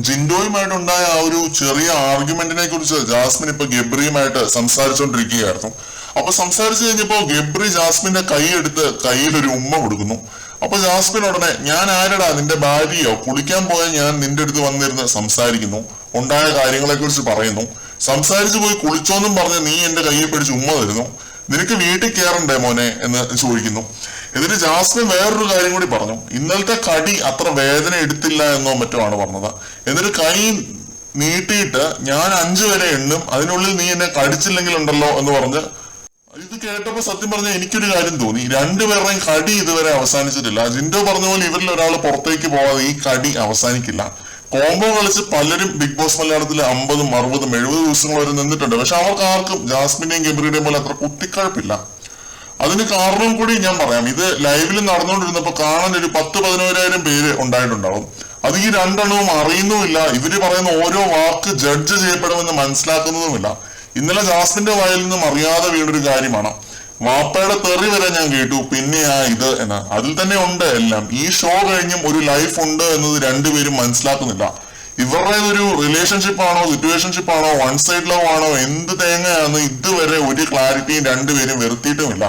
ജിൻഡോയുമായിട്ടുണ്ടായ ആ ഒരു ചെറിയ ആർഗ്യുമെന്റിനെ കുറിച്ച് ജാസ്മിൻ ഇപ്പൊ ഗബ്രിയുമായിട്ട് സംസാരിച്ചുകൊണ്ടിരിക്കുകയായിരുന്നു. അപ്പൊ സംസാരിച്ചു കഴിഞ്ഞപ്പോ ഗബ്രി ജാസ്മിന്റെ കൈ എടുത്ത് കയ്യിൽ ഒരു ഉമ്മ കൊടുക്കുന്നു. അപ്പൊ ജാസ്മിൻ ഉടനെ ഞാൻ ആരടാ നിന്റെ ഭാര്യയോ, കുളിക്കാൻ പോയ ഞാൻ നിന്റെ അടുത്ത് വന്നിരുന്ന് സംസാരിക്കുന്നു, ഉണ്ടായ കാര്യങ്ങളെ കുറിച്ച് പറയുന്നു, സംസാരിച്ചു പോയി കുളിച്ചോന്നും പറഞ്ഞ് നീ എന്റെ കയ്യിൽ പിടിച്ച് ഉമ്മ തരുന്നു, നിനക്ക് വീട്ടിൽ കയറണ്ടേ മോനെ എന്ന് ചോദിക്കുന്നു. ഇതിന് ജാസ്മിൻ വേറൊരു കാര്യം കൂടി പറഞ്ഞു. ഇന്നലത്തെ കടി അത്ര വേദന എടുത്തില്ല എന്നോ മറ്റോ ആണ് പറഞ്ഞത്. എന്നിട്ട് കൈ നീട്ടിയിട്ട് ഞാൻ 5 വരെ എണ്ണും, അതിനുള്ളിൽ നീ എന്നെ കടിച്ചില്ലെങ്കിൽ ഉണ്ടല്ലോ എന്ന് പറഞ്ഞ്. ഇത് കേട്ടപ്പോ സത്യം പറഞ്ഞാൽ എനിക്കൊരു കാര്യം തോന്നി, രണ്ടുപേരുടെയും കടി ഇതുവരെ അവസാനിച്ചിട്ടില്ല. ജിൻഡോ പറഞ്ഞ പോലെ ഇവരിൽ ഒരാൾ പുറത്തേക്ക് പോവാതെ ഈ കടി അവസാനിക്കില്ല. കോംബോ കളിച്ച് പലരും ബിഗ് ബോസ് മലയാളത്തിൽ 50, 60, 70 ദിവസങ്ങൾ വരെ നിന്നിട്ടുണ്ട്. പക്ഷെ അവർക്ക് ആർക്കും ജാസ്മിന്റെയും ഗബ്രിയുടെയും പോലെ അത്ര കുത്തിക്കഴപ്പില്ല. അതിന് കാരണം കൂടി ഞാൻ പറയാം. ഇത് ലൈവിൽ നടന്നുകൊണ്ടിരുന്നപ്പോ കാണാൻ ഒരു 10-11,000 പേര് ഉണ്ടായിട്ടുണ്ടാവും. അത് ഈ രണ്ടെണ്ണവും അറിയുന്നുമില്ല. ഇവര് പറയുന്ന ഓരോ വാക്ക് ജഡ്ജ് ചെയ്യപ്പെടുമെന്ന് മനസ്സിലാക്കുന്നതുമില്ല. ഇന്നലെ ജാസ്മിന്റെ വായിൽ നിന്നും അറിയാതെ വീണൊരു കാര്യമാണ്. വാപ്പയുടെ തെറി വരെ ഞാൻ കേട്ടു, പിന്നെയാ ഇത് എന്ന്. അതിൽ തന്നെ ഉണ്ട് എല്ലാം. ഈ ഷോ കഴിഞ്ഞും ഒരു ലൈഫ് ഉണ്ട് എന്നത് രണ്ടുപേരും മനസ്സിലാക്കുന്നില്ല. ഇവരുടെ ഒരു റിലേഷൻഷിപ്പ് ആണോ, സിറ്റുവേഷൻഷിപ്പ് ആണോ, വൺ സൈഡ് ലവ് ആണോ, എന്ത് തേങ്ങയാണെന്ന് ഇതുവരെ ഒരു ക്ലാരിറ്റിയും രണ്ടുപേരും വരുത്തിയിട്ടുമില്ല.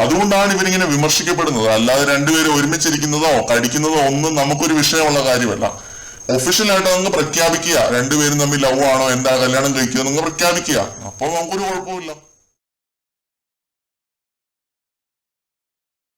അതുകൊണ്ടാണ് ഇവരിങ്ങനെ വിമർശിക്കപ്പെടുന്നത്. അല്ലാതെ രണ്ടുപേരും ഒരുമിച്ചിരിക്കുന്നതോ കടിക്കുന്നതോ ഒന്നും നമുക്കൊരു വിഷയമുള്ള കാര്യമല്ല. ഒഫീഷ്യലായിട്ട് അങ്ങ് പ്രഖ്യാപിക്കുക, രണ്ടുപേരും തമ്മിൽ ലവ് ആണോ, എന്താ കല്യാണം കഴിക്കുക എന്നങ്ങ് പ്രഖ്യാപിക്കുക. അപ്പോൾ നമുക്കൊരു കുഴപ്പമില്ല.